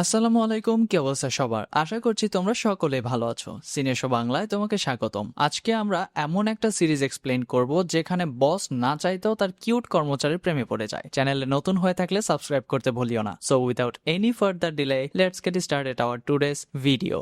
আসসালামু আলাইকুম, কি অবস্থা সবার? আশা করছি তোমরা সকলে ভালো আছো। সিনে শো বাংলায় তোমাকে স্বাগতম। আজকে আমরা এমন একটা সিরিজ এক্সপ্লেইন করব যেখানে বস না চাইতেও তার কিউট কর্মচারীর প্রেমে পড়ে যায়। চ্যানেলে নতুন হয়ে থাকলে সাবস্ক্রাইব করতে ভুলিও না। So without any further delay let's get started our today's video.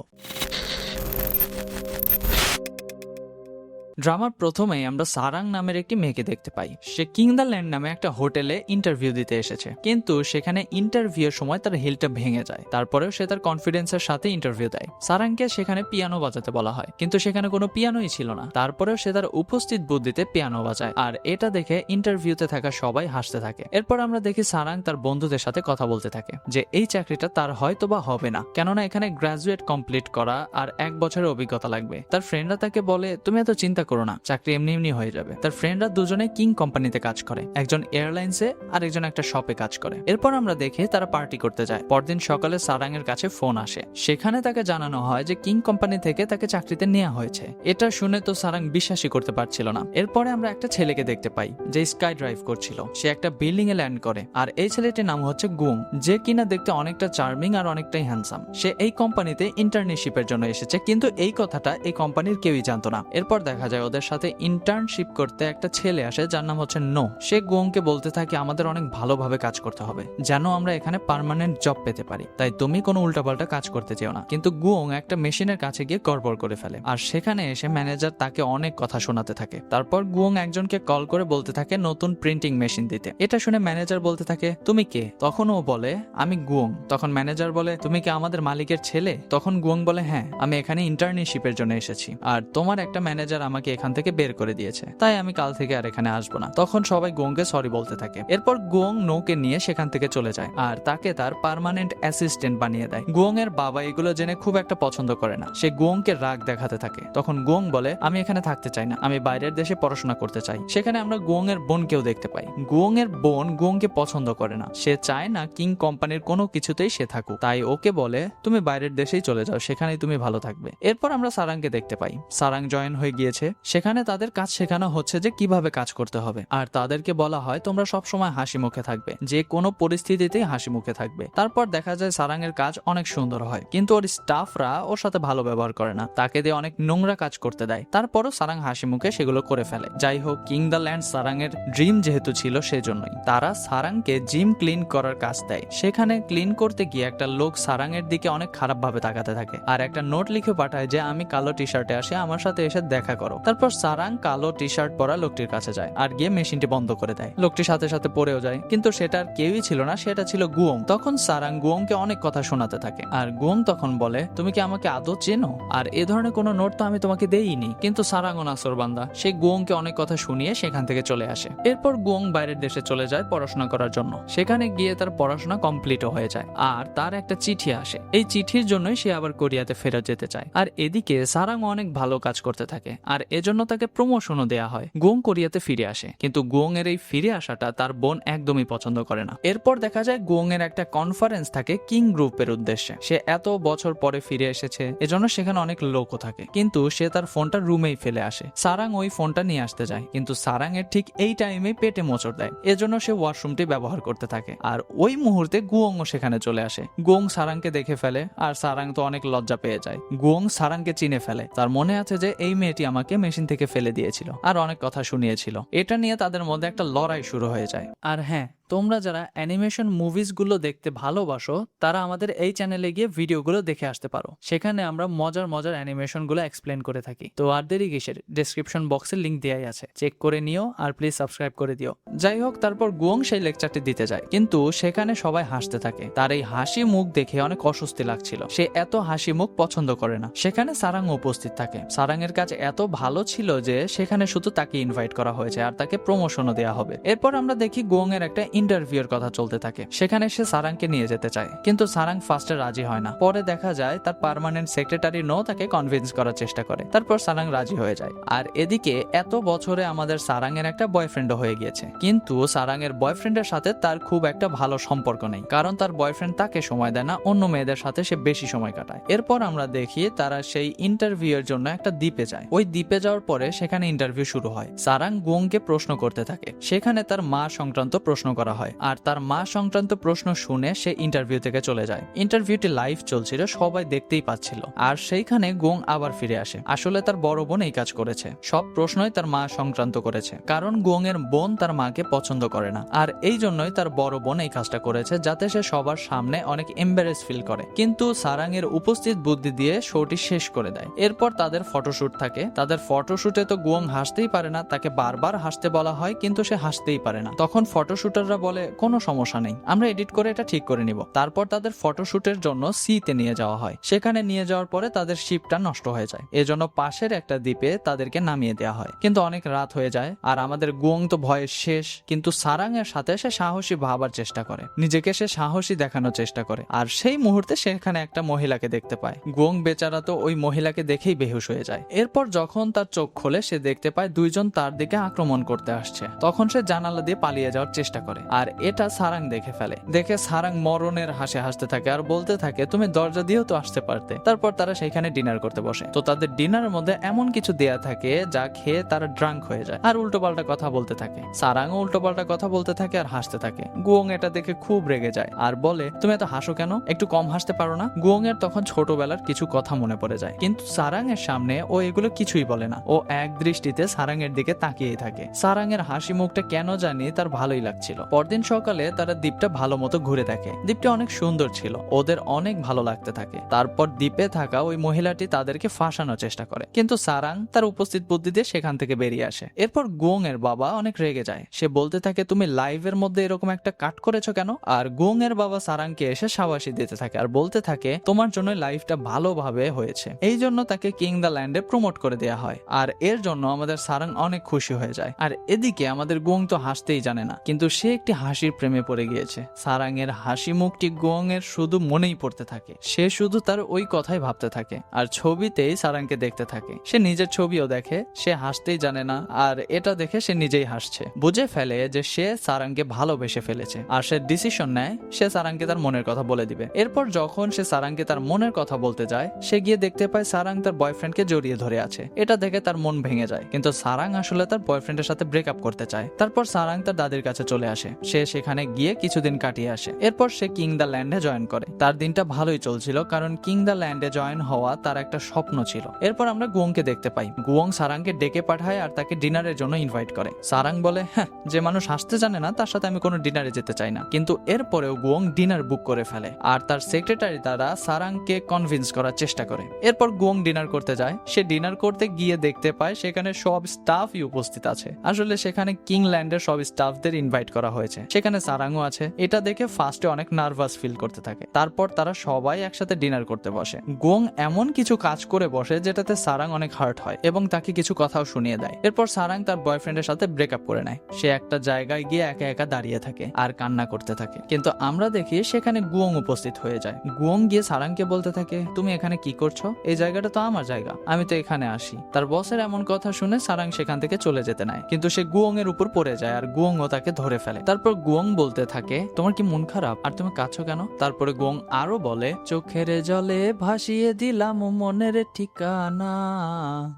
ড্রামার প্রথমেই আমরা সারাং নামের একটি মেয়েকে দেখতে পাই। সে কিংদাল্যান্ড নামে একটা হোটেলে ইন্টারভিউ দিতে এসেছে, কিন্তু সেখানে ইন্টারভিউর সময় তার হিলটা ভেঙে যায়। তারপরেও সে তার কনফিডেন্সের সাথে ইন্টারভিউ দেয়। সারাংকে সেখানে পিয়ানো বাজাতে বলা হয়, কিন্তু সেখানে কোনো পিয়ানোই ছিল না। তারপরেও সে তার উপস্থিত বুদ্ধিতে পিয়ানো বাজায়, আর এটা দেখে ইন্টারভিউতে থাকা সবাই হাসতে থাকে। এরপর আমরা দেখি সারাং তার বন্ধুদের সাথে কথা বলতে থাকে যে এই চাকরিটা তার হয়তো বা হবে না, কেননা এখানে গ্রাজুয়েট কমপ্লিট করা আর 1 বছরের অভিজ্ঞতা লাগবে। তার ফ্রেন্ডরা তাকে বলে তুমি এত চিন্তা করো না, চাকরি এমনি এমনি হয়ে যাবে। তার ফ্রেন্ডরা দুজনে কিং কোম্পানিতে কাজ করে, একজন এয়ারলাইন্সে আর একজন একটা শপে কাজ করে। এরপর আমরা দেখি তারা পার্টি করতে যায়। পরদিন সকালে সারাং এর কাছে ফোন আসে, সেখানে তাকে জানানো হয় যে কিং কোম্পানি থেকে তাকে চাকরিতে নেওয়া হয়েছে। এটা শুনে তো সারাং বিশ্বাসই করতে পারছিল না। এরপরে আমরা একটা ছেলেকে দেখতে পাই যে স্কাই ড্রাইভ করছিল। সে একটা বিল্ডিং এ ল্যান্ড করে, আর এই ছেলেটির নাম হচ্ছে গুং, যে কিনা দেখতে অনেকটা চার্মিং আর অনেকটাই হ্যান্ডসাম। সে এই কোম্পানিতে ইন্টার্নশিপের জন্য এসেছে, কিন্তু এই কথাটা এই কোম্পানির কেউই জানতো না। এরপর দেখা যায় ওদের সাথে ইন্টার্নশিপ করতে একটা ছেলে আসে যার নাম হচ্ছে নো। সে গুয়ংকে বলতে থাকে আমাদের অনেক ভালোভাবে কাজ করতে হবে যেন আমরা এখানে পার্মানেন্ট জব পেতে পারি, তাই তুমি কোনো উল্টাপাল্টা কাজ করতে চেও না। কিন্তু গুয়ং একটা মেশিনের কাছে গিয়ে গড়বড় করে ফেলে, আর সেখানে এসে ম্যানেজার তাকে অনেক কথা শোনাতে থাকে। তারপর গুয়ং একজনকে কল করে বলতে থাকে নতুন প্রিন্টিং মেশিন দিতে। এটা শুনে ম্যানেজার বলতে থাকে তুমি কে? তখন ও বলে আমি গুয়ং। তখন ম্যানেজার বলে তুমি কি আমাদের মালিকের ছেলে? তখন গুয়ং বলে হ্যাঁ, আমি এখানে ইন্টার্নশিপের জন্য এসেছি, আর তোমার একটা ম্যানেজার আমাকে এখান থেকে বের করে দিয়েছে, তাই আমি কাল থেকে আর এখানে আসবো না। তখন সবাই গুয়ংকে সরি বলতে থাকে। এরপর গুয়ং নোকে নিয়ে সেখান থেকে চলে যায়, আর তাকে তার পার্মানেন্ট অ্যাসিস্ট্যান্ট বানিয়ে দেয়। গুয়ং এর বাবা এগুলো জেনে খুব একটা পছন্দ করে না। সে গুয়ংকে রাগ দেখাতে থাকে। তখন গুয়ং বলে আমি এখানে থাকতে চাই না, আমি বাইরের দেশে পড়াশোনা করতে চাই। সেখানে আমরা গুয়ং এর বোনকেও দেখতে পাই। গুয়ং এর বোন গুয়ংকে পছন্দ করে না, সে চায় না কিং কোম্পানির কোনো কিছুতেই সে থাকুক, তাই ওকে বলে তুমি বাইরের দেশেই চলে যাও, সেখানেই তুমি ভালো থাকবে। এরপর আমরা সারাংকে দেখতে পাই। সারাং জয়েন হয়ে গিয়েছে। সেখানে তাদের কাজ শেখানো হচ্ছে যে কিভাবে কাজ করতে হবে, আর তাদেরকে বলা হয় তোমরা সব সময় হাসি মুখে থাকবে, যে কোনো পরিস্থিতিতেই হাসি মুখে থাকবে। তারপর দেখা যায় সারাং এর কাজ অনেক সুন্দর হয়, কিন্তু ওর স্টাফরা ওর সাথে ভালো ব্যবহার করে না, তাকে দিয়ে অনেক নোংরা কাজ করতে দেয়। তারপরও সারাং হাসি মুখে সেগুলো করে ফেলে। যাই হোক, কিং দ্য ল্যান্ড সারাং এর ড্রিম যেহেতু ছিল, সেজন্যই তারা সারাংকে জিম ক্লিন করার কাজ দেয়। সেখানে ক্লিন করতে গিয়ে একটা লোক সারাং এর দিকে অনেক খারাপ ভাবে তাকাতে থাকে, আর একটা নোট লিখে পাঠায় যে আমি কালো টি শার্টে আসি, আমার সাথে এসে দেখা করো। তারপর সারাং কালো টি শার্ট পরা লোকটির কাছে যায় আর গিয়ে মেশিনটি বন্ধ করে দেয়। লোকটির সাথে সাথে পড়েও যায়, কিন্তু সেটার কেউই ছিল না, সেটা ছিল গুয়ং। তখন সারাং গুয়ংকে অনেক কথা শোনাতে থাকে, আর গুয়ং তখন বলে তুমি কি আমাকে আদৌ চেনো? আর এ ধরনের কোনো নোট তো আমি তোমাকে দেইনি। কিন্তু সারাংও নাসরবান্দা, সে গুয়ংকে অনেক কথা শুনিয়ে সেখান থেকে চলে আসে। এরপর গুয়ং বাইরের দেশে চলে যায় পড়াশোনা করার জন্য। সেখানে গিয়ে তার পড়াশোনা কমপ্লিটও হয়ে যায়, আর তার একটা চিঠি আসে। এই চিঠির জন্যই সে আবার কোরিয়াতে ফেরত যেতে চায়। আর এদিকে সারাং অনেক ভালো কাজ করতে থাকে, আর এজন্য তাকে প্রমোশনও দেয়া হয়। গুয়ং কোরিয়াতে ফিরে আসে, কিন্তু গুয়ং এর এই ফিরে আসাটা তার বোন একদমই পছন্দ করে না। এরপর দেখা যায় গুয়ং এর একটা কনফারেন্স থাকে কিং গ্রুপের উদ্দেশ্যে। সে এত বছর পরে ফিরে এসেছে, এজন্য সেখানে অনেক লোকও থাকে, কিন্তু সে তার ফোনটা রুমেই ফেলে আসে। সারাং ওই ফোনটা নিয়ে আসতে যায়, কিন্তু সারাং এর ঠিক এই টাইমে পেটে মোচড় দেয়, এজন্য সে ওয়াশরুমটি ব্যবহার করতে থাকে। আর ওই মুহূর্তে গুয়ংও সেখানে চলে আসে। গুয়ং সারাংকে দেখে ফেলে, আর সারাং তো অনেক লজ্জা পেয়ে যায়। গুয়ং সারাংকে চিনে ফেলে, তার মনে আছে যে এই মেয়েটি আমাকে মেশিন থেকে ফেলে দিয়েছিল আর অনেক কথা শুনিয়েছিল। এটা নিয়ে তাদের মধ্যে একটা লড়াই শুরু হয়ে যায়। আর হ্যাঁ, তোমরা যারা অ্যানিমেশন মুভিজগুলো দেখতে ভালোবাসো তারা আমাদের এই চ্যানেলে গিয়ে ভিডিওগুলো দেখে আসতে পারো। সেখানে আমরা মজার মজার অ্যানিমেশনগুলো এক্সপ্লেন করে থাকি। তো আর দেরি কিসের, ডেসক্রিপশন বক্সে লিংক দেয়াই আছে, চেক করে নিও আর প্লিজ সাবস্ক্রাইব করে দিও। যাই হোক, তারপর গুয়ং সেই লেকচারটি দিতে যায়, কিন্তু সেখানে সবাই হাসতে থাকে। তার এই হাসি মুখ দেখে অনেক অস্বস্তি লাগছিল, সে এত হাসি মুখ পছন্দ করে না। সেখানে সারাং উপস্থিত থাকে। সারাং এর কাজ এত ভালো ছিল যে সেখানে শুধু তাকে ইনভাইট করা হয়েছে, আর তাকে প্রমোশনও দেওয়া হবে। এরপর আমরা দেখি গুয়ং এর একটা ইন্টারভিউর কথা চলতে থাকে। সেখানে সে সারাংকে নিয়ে যেতে চায়, কিন্তু সারাং ফার্স্টে রাজি হয় না। পরে দেখা যায় তার পার্মানেন্ট সেক্রেটারি নো তাকে কনভিন্স করার চেষ্টা করে, তারপর সারাং রাজি হয়ে যায়। আর এদিকে এত বছরে আমাদের সারাং এর একটা বয়ফ্রেন্ডও হয়ে গিয়েছে, কিন্তু সারাং এর বয়ফ্রেন্ডের সাথে তার খুব একটা ভালো সম্পর্ক নেই, কারণ তার বয়ফ্রেন্ড তাকে সময় দেয় না, অন্য মেয়েদের সাথে সে বেশি সময় কাটায়। এরপর আমরা দেখি তারা সেই ইন্টারভিউ এর জন্য একটা দ্বীপে যায়। ওই দ্বীপে যাওয়ার পরে সেখানে ইন্টারভিউ শুরু হয়। সারাং গুয়ংকে প্রশ্ন করতে থাকে। সেখানে তার মা সংক্রান্ত প্রশ্ন করা করা হয় আর তার মা সংক্রান্ত প্রশ্ন শুনে সে ইন্টারভিউ থেকে চলে যায়। ইন্টারভিউটি লাইভ চলছিল, সবাই দেখতেই পাচ্ছিল। আর সেইখানে গোং আবার ফিরে আসে। আসলে তার বড় বোন এই কাজ করেছে, সব প্রশ্নই তার মা সংক্রান্ত করেছে, কারণ গোং এর বোন তার মাকে পছন্দ করে না। আর এই জন্যই তার বড় বোন এই কাজটা করেছে, যাতে সে সবার সামনে অনেক এম্বারেস ফিল করে। কিন্তু সারাং এর উপস্থিত বুদ্ধি দিয়ে শোটি শেষ করে দেয়। এরপর তাদের ফটোশুট থাকে। তাদের ফটোশুটে তো গোং হাসতেই পারে না, তাকে বারবার হাসতে বলা হয় কিন্তু সে হাসতেই পারে না। তখন ফটোশুটাররা বলে কোনো সমস্যা নেই, আমরা এডিট করে এটা ঠিক করে নিব। তারপর তাদের ফটোশুটের জন্য সিতে নিয়ে যাওয়া হয়। সেখানে নিয়ে যাওয়ার পরে তাদের শিপটা নষ্ট হয়ে যায়, এজন্য পাশের একটা দ্বীপে তাদেরকে নামিয়ে দেওয়া হয়। কিন্তু অনেক রাত হয়ে যায় আর আমাদের গোং তো ভয়ে শেষ। কিন্তু সারাং এর সাথে সে সাহসী ভাবার চেষ্টা করে, নিজেকে সে সাহসী দেখানোর চেষ্টা করে। আর সেই মুহূর্তে সেখানে একটা মহিলাকে দেখতে পায়। গোং বেচারা তো ওই মহিলাকে দেখেই বেহুশ হয়ে যায়। এরপর যখন তার চোখ খোলে সে দেখতে পায় দুইজন তার দিকে আক্রমণ করতে আসছে। তখন সে জানালা দিয়ে পালিয়ে যাওয়ার চেষ্টা করে আর এটা সারাং দেখে ফেলে। দেখে সারাং মরণের হাসি হাসতে থাকে আর বলতে থাকে তুমি দরজা দিয়েও তো আসতে পারতে। তারপর তারা সেখানে ডিনার করতে বসে। তো তাদের ডিনারের মধ্যে এমন কিছু দেয়া থাকে যা খেয়ে তারা ড্রাঙ্ক হয়ে যায় আর উল্টোপাল্টা কথা বলতে থাকে। সারাংও উল্টোপাল্টা কথা বলতে থাকে আর হাসতে থাকে। গোং এটা দেখে খুব রেগে যায় আর বলে তুমি এত হাসো কেন, একটু কম হাসতে পারো না? গোং এর তখন ছোটবেলার কিছু কথা মনে পড়ে যায়, কিন্তু সারাং এর সামনে ও এগুলো কিছুই বলে না। ও এক দৃষ্টিতে সারাং এর দিকে তাকিয়েই থাকে। সারাং এর হাসি মুখটা কেন জানি তার ভালোই লাগছিল। পরদিন সকালে তারা দ্বীপটা ভালো মতো ঘুরে দেখে। দ্বীপটা অনেক সুন্দর ছিল, ওদের অনেক ভালো লাগতে থাকে। তারপর দ্বীপে থাকা ওই মহিলাটি তাদেরকে ফাঁসানোর চেষ্টা করে, কিন্তু সারাং তার উপস্থিত বুদ্ধি দিয়ে সেখান থেকে বেরিয়ে আসে। এরপর গোং এর বাবা অনেক রেগে যায়। সে বলতে থাকে তুমি লাইভের মধ্যে এরকম একটা কাট করেছো কেন? আর গোং এর বাবা সারাংকে এসে শাবাশি দিতে থাকে আর বলতে থাকে তোমার জন্য লাইফটা ভালোভাবে হয়েছে, এই জন্য তাকে কিং দ্য ল্যান্ডে প্রমোট করে দেয়া হয়। আর এর জন্য আমাদের সারাং অনেক খুশি হয়ে যায়। আর এদিকে আমাদের গোং তো হাসতেই জানে না, কিন্তু সে একটি হাসির প্রেমে পড়ে গিয়েছে। সারাং এর হাসি মুখটি গোং এর শুধু মনেই পড়তে থাকে। সে শুধু তার ওই কথাই ভাবতে থাকে আর ছবিতেই সারাংকে দেখতে থাকে। সে নিজের ছবিও দেখে, সে হাসতেই জানে না। আর এটা দেখে সে নিজেই হাসছে, বুঝে ফেলে যে সে সারাংকে ভালোবেসে ফেলেছে। আর সে ডিসিশন নেয় সে সারাংকে তার মনের কথা বলে দিবে। এরপর যখন সে সারাংকে তার মনের কথা বলতে যায়, সে গিয়ে দেখতে পায় সারাং তার বয়ফ্রেন্ডকে জড়িয়ে ধরে আছে। এটা দেখে তার মন ভেঙে যায়, কিন্তু সারাং আসলে তার বয়ফ্রেন্ডের সাথে ব্রেকআপ করতে চায়। তারপর সারাং তার দাদির কাছে চলে আসে। সে সেখানে গিয়ে কিছুদিন কাটিয়ে আসে। এরপর সে কিং দ্য ল্যান্ডে জয়েন করে। তার দিনটা ভালোই চলছিল, কারণ কিং দ্য ল্যান্ডে জয়েন হওয়া তার একটা স্বপ্ন ছিল। এরপর আমরা গুয়ংকে দেখতে পাই। গুয়ং সারাংকে ডেকে পাঠায় আর তাকে ডিনারের জন্য ইনভাইট করে। সারাং বলে হ্যাঁ, যে মানুষ হাসতে জানে না তার সাথে আমি কোনো ডিনারে যেতে চাই না। কিন্তু এরপরেও গুয়ং ডিনার বুক করে ফেলে আর তার সেক্রেটারি দ্বারা সারাংকে কনভিন্স করার চেষ্টা করে। এরপর গুয়ং ডিনার করতে যায়। সে ডিনার করতে গিয়ে দেখতে পায় সেখানে সব স্টাফই উপস্থিত আছে। আসলে সেখানে কিং ল্যান্ডের সব স্টাফদের ইনভাইট করা হয়েছে, সেখানে সারাংও আছে। এটা দেখে ফার্স্টে অনেক নার্ভাস ফিল করতে থাকে। তারপর তারা সবাই একসাথে ডিনার করতে বসে। গুয়ং এমন কিছু কাজ করে বসে যেটাতে সারাং অনেক হার্ট হয় এবং তাকে কিছু কথাও শুনিয়ে দেয়। এরপর সারাং তার বয়ফ্রেন্ডের সাথে ব্রেকআপ করে নেয়। সে একটা জায়গায় গিয়ে একা একা দাঁড়িয়ে থাকে আর কান্না করতে থাকে। কিন্তু আমরা দেখি সেখানে গুয়ং উপস্থিত হয়ে যায়। গুয়ং গিয়ে সারাংকে বলতে থাকে তুমি এখানে কি করছো? এই জায়গাটা তো আমার জায়গা, আমি তো এখানে আসি। তার বসের এমন কথা শুনে সারাং সেখান থেকে চলে যেতে নেয়, কিন্তু সে গুয়ং এর উপর পড়ে যায় আর গুয়ংও তাকে ধরে ফেলে। তারপর গুয়ং বলতে থাকে তোমার কি মন খারাপ আর তুমি কাঁদছো কেন? তারপরে গুয়ং আরো বলে চোখের জলে ভাসিয়ে দিলাম মনের ঠিকানা।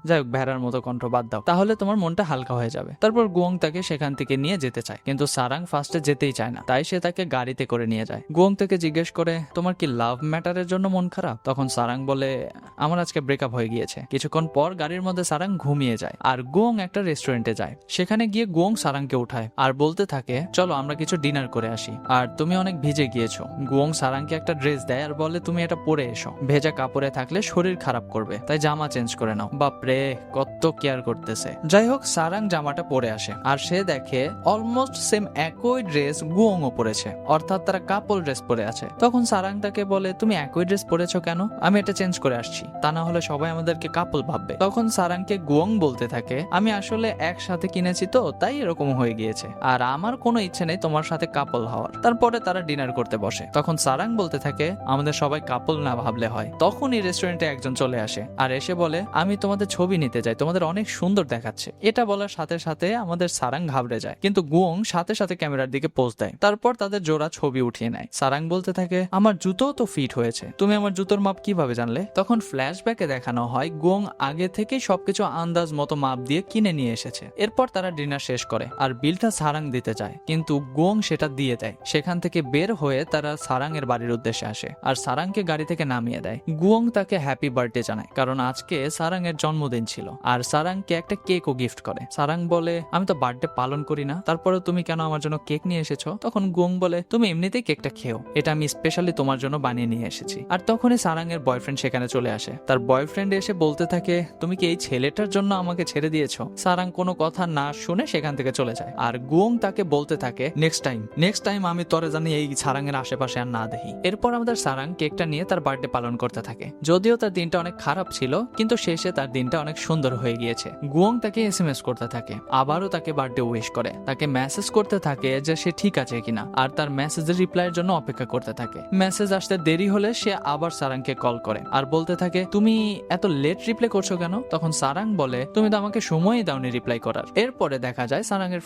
যাই হোক, ভেড়ার মতো কণ্ঠ বাদ দাও, তাহলে তোমার মনটা হালকা হয়ে যাবে। তারপর গুয়ং তাকে সেখান থেকে নিয়ে যেতে চায়, কিন্তু সারাং ফার্স্টে যেতেই চায় না। তাই সে তাকে গাড়িতে করে নিয়ে যায়। গুয়ং থেকে জিজ্ঞেস করে তোমার কি লাভ ম্যাটারের জন্য মন খারাপ? তখন সারাং বলে আমার আজকে ব্রেকআপ হয়ে গিয়েছে। কিছুক্ষণ পর গাড়ির মধ্যে সারাং ঘুমিয়ে যায় আর গুয়ং একটা রেস্টুরেন্টে যায়। সেখানে গিয়ে গুয়ং সারাংকে উঠায় আর বলতে থাকে চলো আমরা কিছু ডিনার করে আসি, আর তুমি অনেক ভিজে গিয়েছো। গুয়ং সারাংকে একটা ড্রেস দেয় আর বলে তুমি এটা পরে এসো, ভেজা কাপড়ে থাকলে শরীর খারাপ করবে, তাই জামা চেঞ্জ করে নাও। বাপরে, কত কেয়ার করতেছে। যাই হোক, সারাং জামাটা পরে আসে আর সে দেখে অলমোস্ট সেম একই ড্রেস গুয়ংও পরেছে, অর্থাৎ তারা কাপল ড্রেস পরে আছে। তখন সারাং তাকে বলে তুমি একই ড্রেস পরেছো কেন? আমি এটা চেঞ্জ করে আসছি, তা না হলে সবাই আমাদেরকে কাপল ভাববে। তখন সারাংকে গুয়ং বলতে থাকে আমি আসলে একসাথে কিনেছি তো তাই এরকম হয়ে গিয়েছে, আর আমার কোনো ইচ্ছে নেই তোমার সাথে কাপল হওয়ার। তারপরে তারা ডিনার করতে বসে। তখন সারাং বলতে থাকে আমাদের সবাই কাপল না ভাবলে হয়। তখনই রেস্টুরেন্টে একজন চলে আসে আর এসে বলে আমি তোমাদের ছবি নিতে যাই, তোমাদের অনেক সুন্দর দেখাচ্ছে। এটা বলার সাথে সাথে আমাদের সারাং ঘাবড়ে যায়, কিন্তু গুয়ং সাথে সাথে ক্যামেরার দিকে পোজ দেয়। তারপর তাদের জোড়া ছবি উঠিয়ে নেয়। সারাং বলতে থাকে আমার জুতো তো ফিট হয়েছে, তুমি আমার জুতোর মাপ কিভাবে জানলে? তখন ফ্ল্যাশব্যাকে দেখানো হয় গুয়ং আগে থেকে সবকিছু আন্দাজ মতো মাপ দিয়ে কিনে নিয়ে এসেছে। এরপর তারা ডিনার শেষ করে আর বিলটা সারাং দিতে চায়, কিন্তু কিন্তু গুয়ং সেটা দিয়ে দেয়। সেখান থেকে বের হয়ে তারা সারাং এর বাড়ির উদ্দেশ্যে আসে আর সারাংকে গাড়ি থেকে নামিয়ে দেয়। গুয়ং তাকে হ্যাপি বার্থডে জানায়, কারণ আজকে সারাং এর জন্মদিন ছিল, আর সারাংকে একটা কেকও গিফট করে। সারাং বলে, আমি তো বার্থডে পালন করি না, তারপরে তুমি কেন আমার জন্য কেক নিয়ে এসেছো? তখন গুয়ং বলে, তুমি এমনিতেই কেকটা খেও, এটা আমি স্পেশালি তোমার জন্য বানিয়ে নিয়ে এসেছি। আর তখনই সারাং এর বয়ফ্রেন্ড সেখানে চলে আসে। তার বয়ফ্রেন্ড এসে বলতে থাকে, তুমি কি এই ছেলেটার জন্য আমাকে ছেড়ে দিয়েছো? সারাং কোনো কথা না শুনে সেখান থেকে চলে যায়। আর গুয়ং তাকে বলতে থাকে, নেক্সট টাইম আমি তোরে জানি এই সারাং এর আশেপাশে আর না দেখি। এরপর আমাদের সারাং কেকটা নিয়ে তার বার্থডে পালন করতে থাকে। যদিও তার দিনটা অনেক খারাপ ছিল, কিন্তু শেষে তার দিনটা অনেক সুন্দর হয়ে গিয়েছে। গুয়ং তাকে এসএমএস করতে থাকে, আবারও তাকে বার্থডে উইশ করে, তাকে মেসেজ করতে থাকে যে সে ঠিক আছে কিনা, আর তার মেসেজের রিপ্লাইয়ের জন্য অপেক্ষা করতে থাকে। মেসেজ আসতে দেরি হলে সে আবার সারাংকে কল করে আর বলতে থাকে, তুমি এত লেট রিপ্লাই করছো কেন? তখন সারাং বলে, তুমি তো আমাকে সময়ই দাওনি রিপ্লাই করার। এরপরে দেখা যায় সারাং এর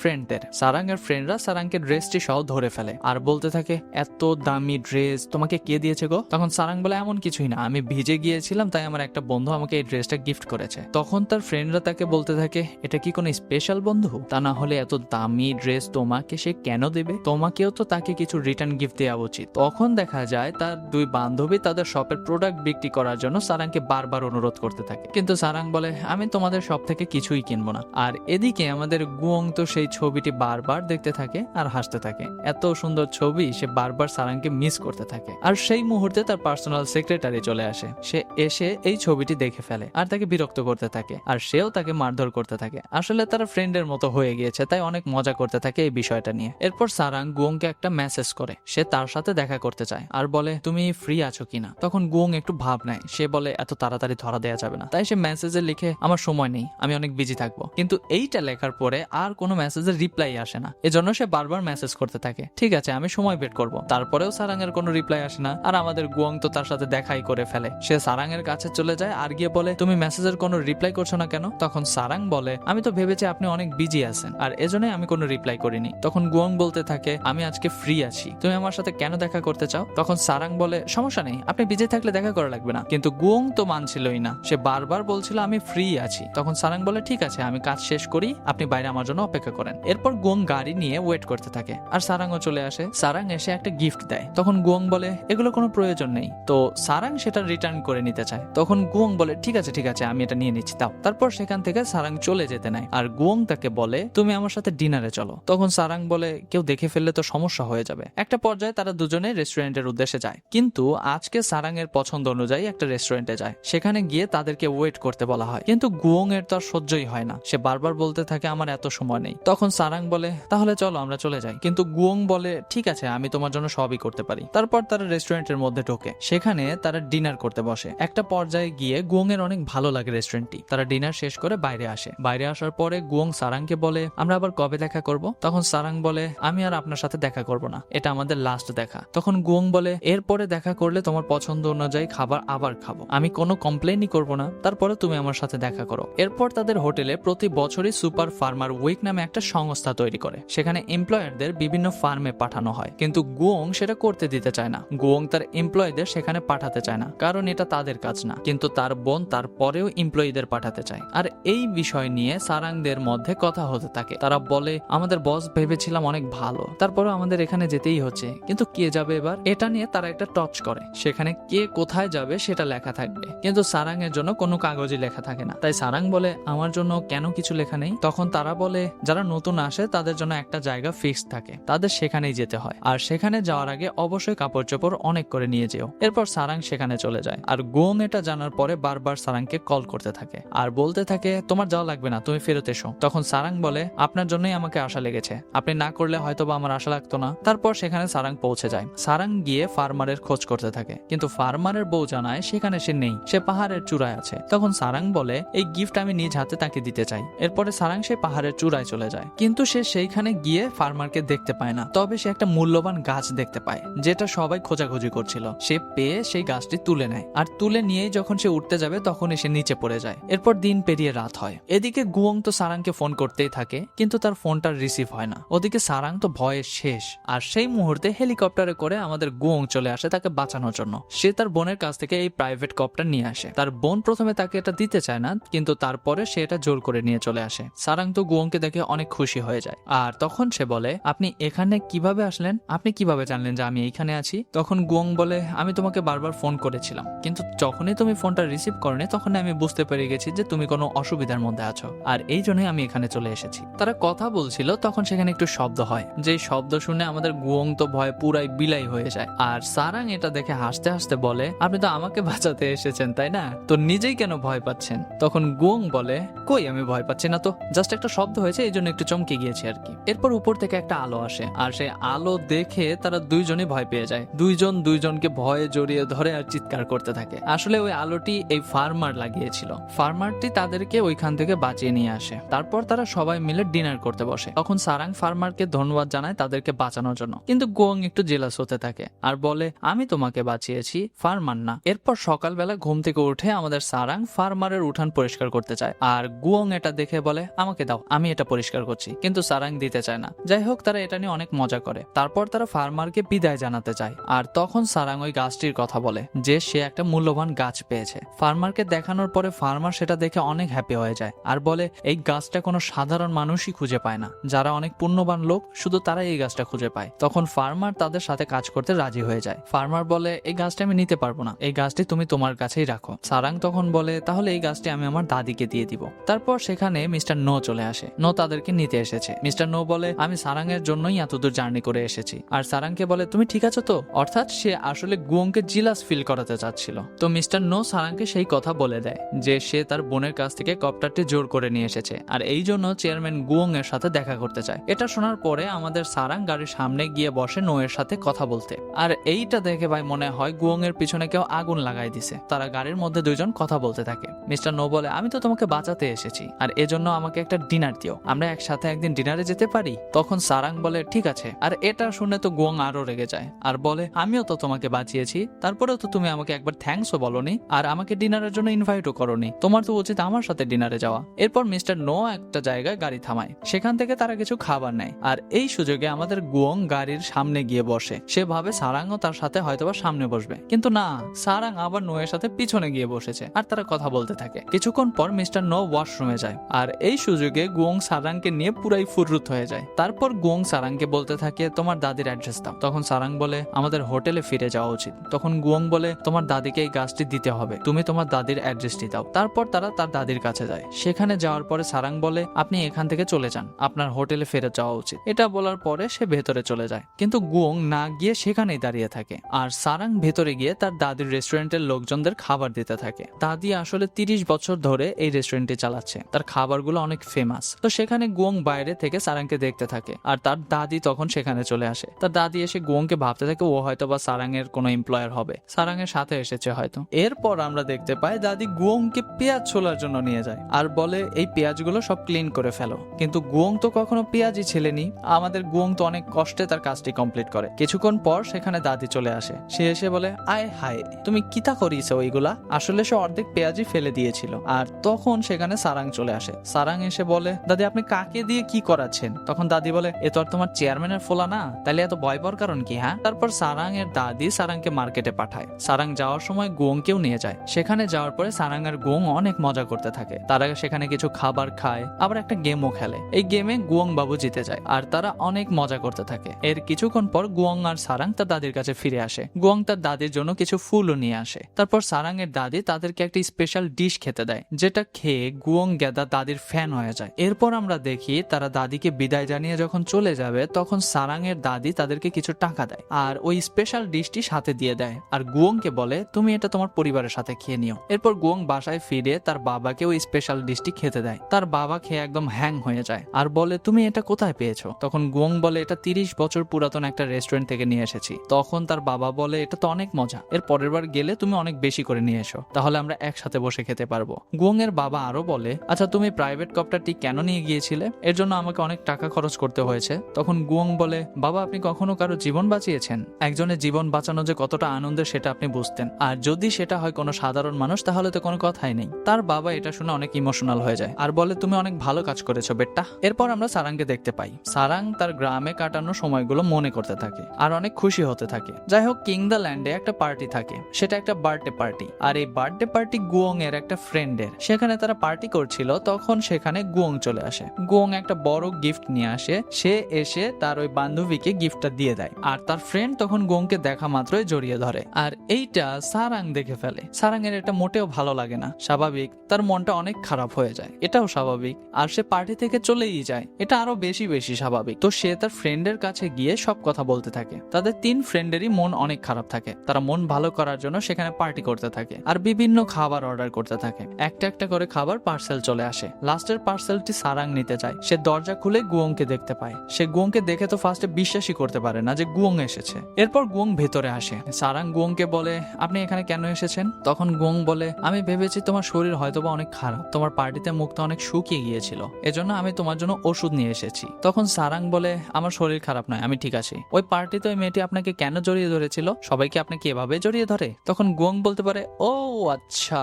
ফ্রেন্ডরা সারাংকে ড্রেসটি সহ ধরে ফেলে আর বলতে থাকে, এত দামি ড্রেস তোমাকে কে দিয়েছে গো? তখন সারাং বলে, এমন কিছুই না, আমি ভিজে গিয়েছিলাম, তাই আমার একটা বন্ধু আমাকে এই ড্রেসটা গিফট করেছে। তখন তার ফ্রেন্ডরা তাকে বলতে থাকে, এটা কি কোনো স্পেশাল বন্ধু? তা না হলে এত দামি ড্রেস তোমাকে সে কেন দেবে? তোমাকেও তো তাকে কিছু রিটার্ন গিফট দেওয়া উচিত। তখন দেখা যায় তার দুই বান্ধবী তাদের শপের প্রোডাক্ট বিক্রি করার জন্য সারাংকে বারবার অনুরোধ করতে থাকে, কিন্তু সারাং বলে, আমি তোমাদের শপ থেকে কিছুই কিনবো না। আর এদিকে আমাদের গুয়ং তো সেই ছবিটি বারবার দেখতে থাকে আর হাসতে থাকে। এত সুন্দর ছবি সে বারবার সারাংকে মিস করতে থাকে। আর সেই মুহূর্তে তার পার্সোনাল সেক্রেটারি চলে আসে। সে এসে এই ছবিটি দেখে ফেলে আর তাকে বিরক্ত করতে থাকে, আর সেও তাকে মারধর করতে থাকে। আসলে তারা ফ্রেন্ডের মতো হয়ে গিয়েছে, তাই অনেক মজা করতে থাকে এই বিষয়টা নিয়ে। এরপর সারাং গুয়ংকে একটা মেসেজ করে, সে তার সাথে দেখা করতে চায় আর বলে, তুমি ফ্রি আছো কিনা? তখন গুয়ং একটু ভাব নেয়, সে বলে, এত তাড়াতাড়ি ধরা দেওয়া যাবে না। তাই সে মেসেজে লিখে, আমার সময় নেই, আমি অনেক বিজি থাকবো। কিন্তু এইটা লেখার পরে আর কোনো মেসেজের রিপ্লাই আসে না, এজন্য সে বারবার মেসেজ করতে থাকে, ঠিক আছে আমি সময় বের করবো। তারপরেও সারাং এর কোনো রিপ্লাই আসে না, আর আমাদের গুয়ং তো তার সাথে দেখাই করে ফেলে। সে সারাং এর কাছে চলে যায় আর গিয়ে বলে, তুমি মেসেজের কোনো রিপ্লাই করছো না কেন? তখন সারাং বলে, আমি তো ভেবেছি আপনি অনেক বিজি আছেন, আর এজন্যই আমি কোনো রিপ্লাই করিনি। তখন গুয়ং বলতে থাকে, আমি আজকে ফ্রি আছি, তুমি আমার সাথে কেন দেখা করতে চাও? তখন সারাং বলে, সমস্যা নেই, আপনি বিজি থাকলে দেখা করা লাগবে না। কিন্তু গুয়ং তো মানছিলই না, সে বারবার বলছিল আমি ফ্রি আছি। তখন সারাং বলে, ঠিক আছে আমি কাজ শেষ করি, আপনি বাইরে আমার জন্য অপেক্ষা করেন। এরপর গুয়ং গাড়ি নিয়ে ওয়েট করতে থাকে আর সারাংও চলে আসে। সারাং এসে একটা গিফট দেয়, তখন গুয়ং বলে, এগুলো কোনো প্রয়োজন নেই। তো সারাং সেটা রিটার্ন করে নিতে চায়, তখন গুয়ং বলে, ঠিক আছে আমি এটা নিয়ে নিচ্ছি, দাও। তারপর সেখান থেকে সারাং চলে যেতে নেয় আর গুয়ং তাকে বলে, তুমি আমার সাথে ডিনারে চলো। তখন সারাং বলে, কেউ দেখে ফেললে তো সমস্যা হয়ে যাবে। একটা পর্যায়ে তারা দুজনে রেস্টুরেন্টের উদ্দেশ্যে যায়, কিন্তু আজকে সারাং এর পছন্দ অনুযায়ী একটা রেস্টুরেন্টে যায়। সেখানে গিয়ে তাদেরকে ওয়েট করতে বলা হয়, কিন্তু গুয়ং এর তো আর সহ্যই হয় না, সে বারবার বলতে থাকে, আমার এত সময় নেই। তখন সারাং বলে, তাহলে চলো আমরা চলে যাই। কিন্তু গুয়ং বলে, ঠিক আছে আমি তোমার জন্য সবই করতে পারি। তারপর তারা রেস্টুরেন্টের মধ্যে ঢোকে, সেখানে তারা ডিনার করতে বসে। একটা পর্যায়ে গিয়ে গুয়ং এর অনেক ভালো লাগে রেস্টুরেন্টটি। তারা ডিনার শেষ করে বাইরে আসে। বাইরে আসার পরে গুয়ং সারাংকে বলে, আমরা আবার কবে দেখা করব? তখন সারাং বলে, আমি আর আপনার সাথে দেখা করব না, এটা আমাদের লাস্ট দেখা। তখন গুয়ং বলে, এরপরে দেখা করলে তোমার পছন্দ অনুযায়ী খাবার আবার খাবো, আমি কোনো কমপ্লেনই করব না, তারপরে তুমি আমার সাথে দেখা করো। এরপর তাদের হোটেলে প্রতি বছরই সুপার ফার্মার উইক নামে একটা সংস্থা তৈরি করে, সেখানে এমপ্লয়ারদের বিভিন্ন ফার্মে পাঠানো হয়। কিন্তু গুয়ং সেটা করতে দিতে চায় না। গুয়ং তার এমপ্লয়ীদের সেখানে পাঠাতে চায় না, কারণ এটা তাদের কাজ না। কিন্তু তার বোন তারপরেও এমপ্লয়ীদের পাঠাতে চায়। আর এই বিষয় নিয়ে সারাংদের মধ্যে কথা হতে থাকে। তারা বলে, আমাদের বস ভেবেছিলাম অনেক ভালো, তারপরে আমাদের এখানে যেতেই হচ্ছে, কিন্তু কে যাবে এবার? এটা নিয়ে তারা একটা টচ করে, সেখানে কে কোথায় যাবে সেটা লেখা থাকবে, কিন্তু সারাং এর জন্য কোনো কাগজই লেখা থাকে না। তাই সারাং বলে, আমার জন্য কেন কিছু লেখা নেই? তখন তারা বলে, যারা নতুন আসে তাদের জন্য একটা জায়গা ফিক্সড থাকে, তাদের সেখানেই যেতে হয়, আর সেখানে যাওয়ার আগে অবশ্যই কাপড় চোপড় অনেক করে নিয়ে যেও। এরপর সারাং সেখানে চলে যায়, আর গুয়ং এটা জানার পরে বারবার সারাংকে কল করতে থাকে আর বলতে থাকে, তোমার যাওয়া লাগবে না, তুমি ফেরত এসো। তখন সারাং বলে, আপনার জন্যই আমাকে আশা লেগেছে, আপনি না করলে হয়তোবা আমার আশা লাগতো না। তারপর সেখানে সারাং পৌঁছে যায়। সারাং গিয়ে ফার্মারের খোঁজ করতে থাকে, কিন্তু ফার্মারের বউ জানায় সেখানে সে নেই, সে পাহাড়ের চূড়ায় আছে। তখন সারাং বলে, এই গিফট আমি নিজ হাতে তাকে দিতে চাই। এরপরে সারাং সে পাহাড়ের চূড়ায় চলে যায়, কিন্তু সে সেইখানে গিয়ে ফার্মারকে দেখতে পায় না। তবে সে একটা মূল্যবান গাছ দেখতে পায়, যেটা সবাই খোঁজাখুঁজি করছিল। সে পেয়ে সেই গাছটি তুলে নেয়, আর তুলে নিয়েই যখন সে উঠতে যাবে তখন সে নিচে পড়ে যায়। এরপর দিন পেরিয়ে রাত হয়। এদিকে গুয়ং তো সারাংকে ফোন করতেই থাকে, কিন্তু তার ফোনটা রিসিভ হয় না। ওদিকে সারাং তো ভয়ে শেষ। আর সেই মুহূর্তে হেলিকপ্টারে করে আমাদের গুয়ং চলে আসে তাকে বাঁচানোর জন্য। সে তার বোনের কাছ থেকে এই প্রাইভেট কপ্টার নিয়ে আসে। তার বোন প্রথমে তাকে এটা দিতে চায় না, কিন্তু তারপরে সে এটা জোর করে নিয়ে চলে আসে। সারাং তো গুয়ংকে দেখে অনেক খুশি হয়ে যায়, আর তখন সে বলে, আপনি এখানে কিভাবে আসলেন? আপনি কিভাবে জানলেন যে আমি এইখানে আছি? তখন গুয়ং বলে, আমি তোমাকে বারবার ফোন করেছিলাম, কিন্তু যখনই তুমি ফোনটা রিসিভ করনি তখনই আমি বুঝতে পেরে গেছি যে তুমি কোনো অসুবিধার মধ্যে আছো, আর এই জন্যই আমি এখানে চলে এসেছি। তারা কথা বলছিল, তখন সেখানে একটু শব্দ হয়, যে শব্দ শুনে আমাদের গুয়ং তো ভয়ে পুরাই বিলাই হয়ে যায়। আর সারাং এটা দেখে হাসতে হাসতে বলে, আপনি তো আমাকে বাঁচাতে এসেছেন তাই না, তো নিজেই কেন ভয় পাচ্ছেন? তখন গুয়ং বলে, কই আমি ভয় পাচ্ছি না তো, জাস্ট একটা শব্দ হয়েছে, এই জন্য একটু চমকে গিয়েছি আর কি। এরপর উপর থেকে একটা আলো আসে, আর সেই আলো দেখে তারা দুইজনই ভয় পেয়ে যায়। দুইজন দুইজনকে ভয়ে জড়িয়ে ধরে আর চিৎকার করতে থাকে। আসলে ওই আলোটি এই ফার্মার লাগিয়েছিল। ফার্মারটি তাদেরকে ওইখান থেকে বাঁচিয়ে নিয়ে আসে। তারপর তারা সবাই মিলে ডিনার করতে বসে। তখন সারাং ফার্মারকে ধন্যবাদ জানায় তাদেরকে বাঁচানোর জন্য, কিন্তু গুয়ং একটু জেলাস হতে থাকে আর বলে, আমি তোমাকে বাঁচিয়েছি, ফার্মার না। এরপর সকালবেলা ঘুম থেকে উঠে আমাদের সারাং ফার্মারের উঠান পরিষ্কার করতে চায়, আর গুয়ং এটা দেখে বলে, আমাকে দাও, আমি এটা পরিষ্কার করছি। কিন্তু সারাং দিতে চায় না। যাই হোক, তারা এটা নিয়ে অনেক মজা করে। তারপর তারা ফার্মারকে বিদায় জানাতে চায়, আর তখন সারাং ওই গাছটির কথা বলে যে সে একটা মূল্যবান গাছ পেয়েছে। ফার্মারকে দেখানোর পরে ফার্মার সেটা দেখে অনেক হ্যাপি হয়ে যায় আর বলে, এই গাছটা কোনো সাধারণ মানুষই খুঁজে পায় না, যারা অনেক পুণ্যবান লোক শুধু তারাই এই গাছটা খুঁজে পায়। তখন ফার্মার তাদের সাথে কাজ করতে রাজি হয়ে যায়। ফার্মার বলে, এই গাছটা আমি নিতে পারবো না, এই গাছটি তুমি তোমার কাছেই রাখো। সারাং তখন বলে, তাহলে এই গাছটি আমি আমার দাদিকে দিয়ে দিব। তারপর সেখানে মিস্টার নো চলে আসে। নো তাদেরকে নিতে এসেছে। মিস্টার নো বলে, আমি সারাং এর জন্যই এতদূর জার্নি করে এসেছি। আর সারাংকে বলে, তুমি ঠিক আছো তো? অর্থাৎ সে আসলে গুয়ংকে জিলাস ফিল করাতে চাচ্ছিল। তো মিস্টার নো সারাংকে সেই কথা বলে দেয় যে সে তার বোনের কাছ থেকে কপ্টারটি জোর করে নিয়ে এসেছে, আর এই জন্য চেয়ারম্যান গুয়ং এর সাথে দেখা করতে চায়। এটা শোনার পরে আমাদের সারাং গাড়ির সামনে গিয়ে বসে নো এর সাথে কথা বলতে। আর এইটা দেখে ভাই মনে হয় গুয়ং এর পিছনে কেউ আগুন লাগাই দিছে। তারা গাড়ির মধ্যে দুইজন কথা বলতে থাকে। মিস্টার নো বলে, আমি তো তোমাকে বাঁচাতে এসেছি, আর এজন্য আমাকে একটা ডিনার দিও, আমরা একসাথে একদিন ডিনারে যেতে পারি? তখন সারাং বলে, ঠিক আছে। আর এটা শুনে তো গুয়ং আরো রেগে যায় আর বলে, আমিও তো তোমাকে বাঁচিয়েছি, তারপরেও তো তুমি আমাকে একবার থ্যাঙ্কসও বলনি, আর আমাকে ডিনারের জন্য ইনভাইটও করনি, তোমার তো উচিত আমার সাথে ডিনারে যাওয়া। এরপর মিস্টার নো একটা জায়গায় গাড়ি থামায়, সেখান থেকে তারা কিছু খাবার নেয়, আর এই সুযোগে আমাদের গুয়ং গাড়ির সামনে গিয়ে বসে। সে ভাবে সারাংও তার সাথে হয়তোবা সামনে বসবে, কিন্তু না, সারাং আবার নো এর সাথে পিছনে গিয়ে বসেছে আর তারা কথা বলতে থাকে। কিছুক্ষণ পর মিস্টার নো ওয়াশরুমে যায়, আর এই সুযোগে গুয়ং সারাংকে নিয়ে পুরাই ফুররুত হয়ে যায়। তারপর গুয়ং সারাংকে বলতে থাকে, তোমার দাদির অ্যাড্রেস দাও। তখন সারাং বলে, আমাদের হোটেলে ফিরে যাওয়া উচিত। তখন গুয়ং বলে, তোমার দাদিকে এই গাছটি দিতে হবে, তুমি তোমার দাদির অ্যাড্রেসটি দাও। তারপর তারা তার দাদির কাছে যায়। সেখানে যাওয়ার পরে সারাং বলে, আপনি এখান থেকে চলে যান, আপনার হোটেলে ফেরত যাওয়া উচিত। এটা বলার পরে সে ভেতরে চলে যায়, কিন্তু গুয়ং না গিয়ে সেখানেই দাঁড়িয়ে থাকে। আর সারাং ভেতরে গিয়ে তার দাদির রেস্টুরেন্টের লোকজনদের খাবার দিতে থাকে। দাদি আসলে 30 বছর ধরে এই রেস্টুরেন্টটি চালাচ্ছে, তার খাবারগুলো অনেক ফেমাস। তো সেখানে গুয়ং বাইরে থেকে সারাংকে দেখতে থাকে, আর তার দাদি তখন সেখানে চলে আসে। তার দাদি এসে গুয়ংকে ভাবতে থাকে ও হয়তো বা সারাং এর কোনো এমপ্লয়ার হবে, সারাং এর সাথে এসেছে হয়তো। এরপর আমরা দেখতে পাই দাদি গুয়ংকে পেঁয়াজ ছোলার জন্য নিয়ে যায় আর বলে, এই পেঁয়াজগুলো সব ক্লিন করে ফেলো। কিন্তু গুয়ং তো কখনো পেঁয়াজই ছেলেনি। আমাদের গুয়ং তো অনেক কষ্টে তার কাজটি কমপ্লিট করে। কিছুক্ষণ পর সেখানে দাদি চলে আসে। সে এসে বলে, আয় হায়, তুমি কিতা করিয়েছো ওইগুলা? আসলে সে অর্ধেক পেঁয়াজই ফেলে দিয়েছিল। আর তখন সেখানে সারাং চলে আসে। সারাং এসে বলে, দাদি আপনি কাকে দিয়ে কি করাচ্ছেন? তখন দাদি বলে, এ তো আর তোমার চেয়ারম্যানের ফোলা না, তাহলে এত ভয় পাওয়ার কারণ কি? হ্যাঁ। তারপর সারাং এর দাদি সারাংকে মার্কেটে পাঠায়। সারাং যাওয়ার সময় গুয়ংকেও নিয়ে যায়। সেখানে যাওয়ার পরে সারাং আর গুয়ং অনেক মজা করতে থাকে। তারা সেখানে কিছু খাবার খায়, আবার একটা গেমও খেলে। এই গেমে গুয়ং বাবু জিতে যায় আর তারা অনেক মজা করতে থাকে। এর কিছুক্ষণ পর গুয়ং আর সারাং তার দাদির কাছে ফিরে আসে। গুয়ং তার দাদির জন্য কিছু ফুলও নিয়ে আসে। তারপর সারাং এর দাদি তাদেরকে একটা স্পেশাল ডিশ খেতে দেয়, যেটা খেয়ে গুয়ং গেদা দাদির ফ্যান হয়ে যায়। এরপর আমরা দেখি তারা দাদিকে বিদায় জানিয়ে যখন চলে যাবে, তখন সারাং এর দাদি তাদেরকে কিছু টাকা দেয় আর ওই স্পেশাল ডিশটি সাথে দিয়ে দেয়, আর গুয়ংকে বলে, তুমি এটা তোমার পরিবারের সাথে খেয়ে নিও। এরপর গুয়ং বাসায় ফিরে তার বাবাকে ওই স্পেশাল ডিশটি খেতে দেয়। তার বাবা খেয়ে একদম হ্যাং হয়ে যায় আর বলে, তুমি এটা কোথায় পেয়েছো? তখন গুয়ং বলে, এটা 30 বছর পুরাতন একটা রেস্টুরেন্ট থেকে নিয়ে এসেছি। তখন তার বাবা বলে, এটা তো অনেক মজা, এর পরের বার গেলে তুমি অনেক বেশি করে নিয়ে এসো, তাহলে আমরা একসাথে বসে খেতে পারবো। গুয়ং এর বাবা আরো বলে, আচ্ছা তুমি প্রাইভেট কপ্টারটি কেন নিয়ে গিয়েছিলে? এর জন্য আমাকে অনেক টাকা খরচ করতে হয়েছে। তখন গুয়ং বলে, বাবা আপনি কখনো কারো জীবন বাঁচিয়েছেন? একজনের জীবন বাঁচানো যে কতটা আনন্দের সেটা আপনি বুঝতেন, আর যদি সেটা হয় কোনো সাধারণ মানুষ তাহলে তো কোনো কথাই নেই। তার বাবা এটা শুনে অনেক ইমোশনাল হয়ে যায় আর বলে, তুমি অনেক ভালো কাজ করেছো বেটা। এরপর আমরা সারাংকে দেখতে পাই। সারাং তার গ্রামে কাটানো সময়গুলো মনে করতে থাকে আর অনেক খুশি হতে থাকে। যাই হোক, কিং দ্য ল্যান্ডে একটা পার্টি থাকে, সেটা একটা বার্থডে পার্টি। আর এই বার্থডে পার্টি গুয়ং এর একটা ফ্রেন্ডের। সেখানে তারা পার্টি করছিল, তখন সেখানে গুয়ং চলে আসে। গুয়ং একটা বড় গিফট নিয়ে আসে আসে, সে এসে তার ওই বান্ধবীকে গিফটটা দিয়ে দেয়। আর তার ফ্রেন্ড তখন গোংকে দেখা মাত্রই জড়িয়ে ধরে। আর এইটা সারাং দেখে ফেলে। সারাং এর এটা মোটেও ভালো লাগে না। স্বাভাবিক, তার মনটা অনেক খারাপ হয়ে যায়, এটাও স্বাভাবিক। আর সে পার্টি থেকে চলেই যায়, এটা আরো বেশি বেশি স্বাভাবিক। তো সে তার ফ্রেন্ডের কাছে গিয়ে সব কথা বলতে থাকে। তাদের 3 ফ্রেন্ডেরই মন অনেক খারাপ থাকে। তারা মন ভালো করার জন্য সেখানে পার্টি করতে থাকে আর বিভিন্ন খাবার অর্ডার করতে থাকে। একটা একটা করে খাবার পার্সেল চলে আসে। লাস্টের পার্সেলটি সারাং নিতে যায়। সে দরজা খুলে গুয়ংকে দেখতে পায়। সে গুয়ংকে দেখে তো ফার্স্টে বিশ্বাসই করতে পারে না যে গুয়ং এসেছে। এরপর গুয়ং ভেতরে আসে। সারাং গুয়ংকে বলে, আপনি এখানে কেন এসেছেন? তখন গুয়ং বলে, আমি ভেবেছি তোমার শরীর হয়তোবা অনেক খারাপ, তোমার পার্টিতে মুখটা অনেক শুকিয়ে গিয়েছিল, এজন্য আমি তোমার জন্য ওষুধ নিয়ে এসেছি। তখন সারাং বলে, আমার শরীর খারাপ নয়, আমি ঠিক আছি। ওই পার্টিতে ওই মেয়েটি আপনাকে কেন জড়িয়ে ধরেছিল? সবাইকে আপনাকে এভাবে জড়িয়ে ধরে? তখন গুয়ং বলতে পারে, ও আচ্ছা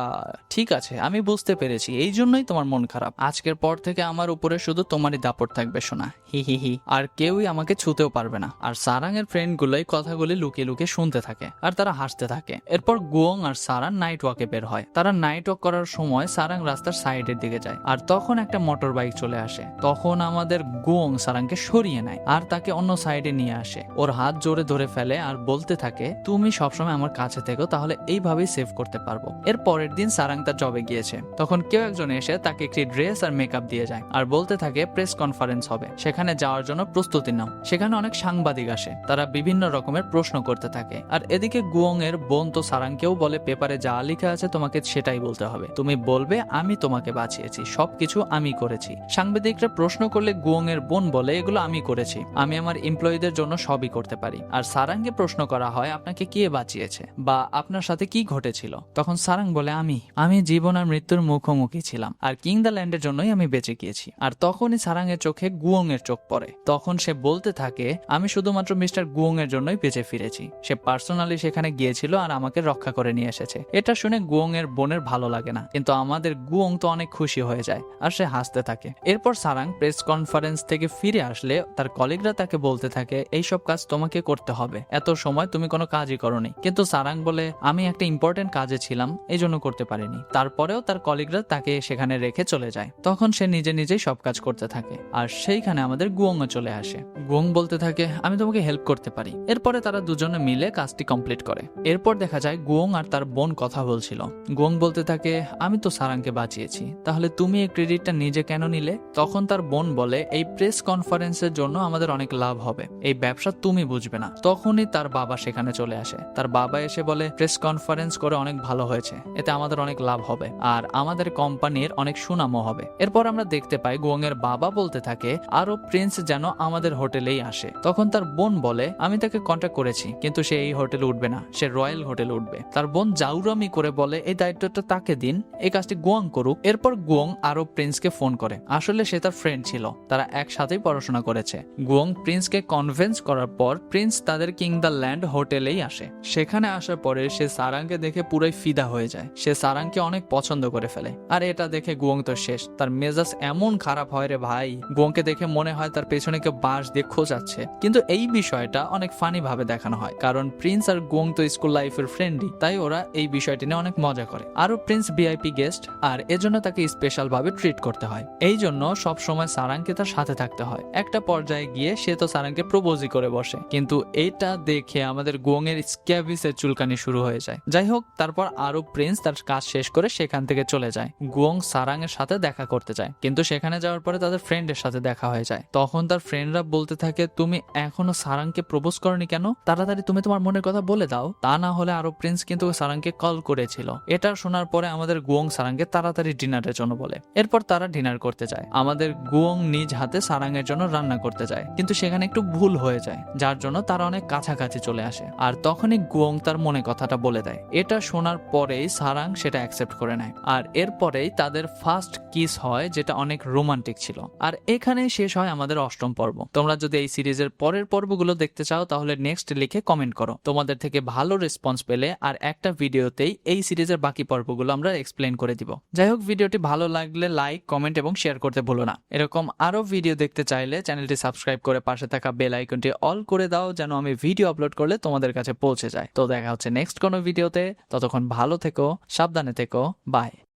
ঠিক আছে, আমি বুঝতে পেরেছি, এই জন্যই তোমার মন খারাপ। আজকের পর থেকে আমার উপরে শুধু তোমারই দাপট থাকবে শোনা, হি হি হি। আর কেউই আমাকে ছুতেও পারবে না। আর সারাং এর ফ্রেন্ড গুলো এই কথাগুলি লুকিয়ে লুকিয়ে শুনতে থাকে আর তারা হাসতে থাকে। এরপর গুয়ং আর সারাং নাইট ওয়াকে বের হয়। তারা নাইট ওয়াক করার সময় সারাং রাস্তার সাইডের দিকে যায় আর তখন একটা মোটর বাইক চলে আসে। তখন আমাদের গুয়ং সারাংকে সরিয়ে নেয় আর তাকে অন্য সাইডে নিয়ে আসে। ওর হাত জোরে ধরে ফেলে আর বলতে থাকে, তুমি সবসময় আমার কাছে থেকো, তাহলে এইভাবেই সেভ করতে পারবো। এর পরের দিন সারাং তার জবে গিয়েছে। তখন কেউ একজন এসে তাকে একটি ড্রেস আর মেকআপ দিয়ে যায় আর বলতে থাকে প্রেস কনফারেন্স হবে, সেখানে যাওয়ার জন্য প্রস্তুতি নাও। সেখানে অনেক সাংবাদিক আসে, তারা বিভিন্ন রকমের প্রশ্ন করতে থাকে। আর এদিকে গুয়ং এর বোন তো সারাংকেও বলে, পেপারে যা লেখা আছে তোমাকে সেটাই বলতে হবে, তুমি বলবে আমি তোমাকে বাঁচিয়েছি, সবকিছু আমি করেছি। সাংবাদিকরা প্রশ্ন করলে গুয়ং এর বোন বলে, এগুলো আমি করেছি, আমি আমার এমপ্লয়ীদের জন্য সবই করতে পারি। আর সারাংকে প্রশ্ন করা হয়, আপনাকে কে বাঁচিয়েছে বা আপনার সাথে কি ঘটেছিল? তখন সারাং বলে, আমি জীবন আর মৃত্যুর মুখোমুখি ছিলাম আর কিং দ্য ল্যান্ডের জন্যই আমি বেঁচে গিয়েছি। আর তখনই সারাং এর চোখে গুয়ং এর চোখ পড়ে। তখন সে বলতে থাকে, আমি শুধুমাত্র মিস্টার গুয়ং এর জন্যই বেঁচে ফিরেছি, সে পার্সোনালি সেখানে গিয়েছিল আর আমাকে রক্ষা করে নিয়ে এসেছে। এটা শুনে গুয়ং এর বোনের ভালো লাগে না, কিন্তু আমাদের গুয়ং তো অনেক খুশি হয়ে যায় আর সে হাসতে থাকে। এরপর সারাং প্রেস কনফারেন্স থেকে ফিরে আসলে তার কলিগরা তাকে বলতে থাকে, এইসব কাজ তোমাকে করতে হবে, এত সময় তুমি কোনো কাজই করোনি। কিন্তু সারাং বলে, আমি একটা ইম্পর্টেন্ট কাজে ছিলাম, এই জন্য করতে পারিনি। তারপরেও তার কলিগরা তাকে সেখানে রেখে চলে যায়। তখন সে নিজে নিজেই সব কাজ করতে থাকে আর সেইখানে আমাদের গুয়ং চলে আসে। গুয়ং বলতে থাকে, আমি তোমাকে হেল্প করতে পারি। এরপরে তারা দুজনে মিলে কাজটি কমপ্লিট করে। এরপর দেখা যায় গুয়ং আর তার বোন কথা বলছিল। গুয়ং বলতে থাকে, আমি তো সারাংকে বাঁচিয়েছি, তাহলে তুমি এই ক্রেডিটটা নিজে কেন নিলে? তখন তার বোন বলে, এই প্রেস কনফারেন্সের জন্য আমাদের অনেক লাভ হবে, এই ব্যবসা তুমি বুঝবে না। তখনই তার বাবা সেখানে চলে আসে। তার বাবা এসে বলে, প্রেস কনফারেন্স করে অনেক ভালো হয়েছে, এতে আমাদের অনেক লাভ হবে আর আমাদের কোম্পানির অনেক সুনামও হবে। এরপর আমরা দেখতে পাই গুয়ং এর বাবা বলতে থাকে, আরো প্রিন্স যেন আমাদের হোটেলেই আসে। তখন তার বোন বলে, আমি তাকে কন্ট্যাক্ট করেছি, কিন্তু সে এই হোটেলে উঠবে না, সে রয়্যাল হোটেলে উঠবে। তার বোন জাউরামি করে বলে, এই দায়িত্বটা তাকে দিন, এই কাজটি গুয়ং করুক। এরপর গুয়ং আরো প্রিন্সকে ফোন করে। আসলে সে তার ফ্রেন্ড ছিল, তারা একসাথেই পড়াশোনা করেছে। গুয়ং প্রিন্সকে কনভিন্স করার পর প্রিন্স তাদের কিং দ্য ল্যান্ড হোটেলেই আসে। সেখানে আসার পরে সে সারাংকে দেখে পুরাই ফিদা হয়ে যায়। সে সারাংকে অনেক পছন্দ করে ফেলে। আর এটা দেখে গুয়ং তো শেষ, তার মেজাজ এমন খারাপ হয় রে ভাই, গুয়ংকে দেখে মনে হয় তার পেছনে কেউ বাঁশ দিয়ে খোঁচাচ্ছে। কিন্তু এই বিষয়টা অনেক ফানি ভাবে দেখানো হয়, কারণ প্রিন্স আর গুয়ং তো স্কুল লাইফের ফ্রেন্ডই, তাই ওরা এই বিষয়টি নিয়ে অনেক মজা করে। আরো প্রিন্স ভিআইপি গেস্ট, আর এজন্য তাকে স্পেশাল ভাবে ট্রিট করতে হয়। এই জন্য সব সময় সারাংকে তার সাথে থাকতে হয়। একটা পর্যায়ে গিয়ে সে তো সারাংকে প্রপোজই করে বসে, কিন্তু এটা দেখে আমাদের গুয়ং এর স্ক্যাভিসের চুলকানি শুরু হয়ে যায়। যাই হোক, তারপর আরো প্রিন্স তার কাজ শেষ করে সেখান থেকে চলে যায়। গুয়ং সারাং এর সাথে দেখা করতে যায়, কিন্তু সেখানে যাওয়ার পরে তাদের ফ্রেন্ডের সাথে দেখা হয়ে যায়। তখন তার ফ্রেন্ডরা বলতে থাকে, তুমি এখনো সারাংকে প্রপোজ করনি কেন? তাড়াতাড়ি তুমি তোমার মনের কথা বলে দাও, তা না হলে আরো প্রিন্স কিন্তু সারাংকে কল করেছিল। এটা শোনার পরে আমাদের গুয়ং সারাংকে তাড়াতাড়ি ডিনারের জন্য বলে। এরপর তারা ডিনার করতে যায়। আমাদের গুয়ং নিজ হাতে সারাং এর জন্য রান্না করতে যায়, কিন্তু সেখানে একটু ভুল হয়ে যায়, যার জন্য তারা অনেক কাছাকাছি চলে আসে। আর তখনই গুয়ং তার মনে কথাটা বলে দেয়। এটা শোনার পরেই সারাং সেটা অ্যাকসেপ্ট করে নেয়। আর এরপরেই তাদের ফার্স্ট কিস হয়, যেটা অনেক রোমান্টিক ছিল। আর এখানেই শেষ হয় আমাদের 8ম পর্ব। তোমরা যদি এই সিরিজের পরের পর্বগুলো দেখতে চাও তাহলে নেক্সট লিখে কমেন্ট করো। তোমাদের থেকে ভালো রেসপন্স পেলে আর একটা ভিডিওতেই এই সিরিজের বাকি পর্বগুলো আমরা এক্সপ্লেন করে দিব। যাই হোক, ভিডিওটি ভালো লাগলে লাইক, কমেন্ট এবং শেয়ার করতে ভুলো না। এরকম আরো ভিডিও দেখতে চাইলে চ্যানেলটি সাবস্ক্রাইব করে পাশে থাকা বেল আইকনটি অল করে দাও, যেন আমি ভিডিও আপলোড করলে তোমাদের কাছে পৌঁছে যায়। তো দেখা হচ্ছে নেক্সট কোনো ভিডিওতে, ততক্ষণ ভালো থেকো, সাবধানে থেকো, বাই।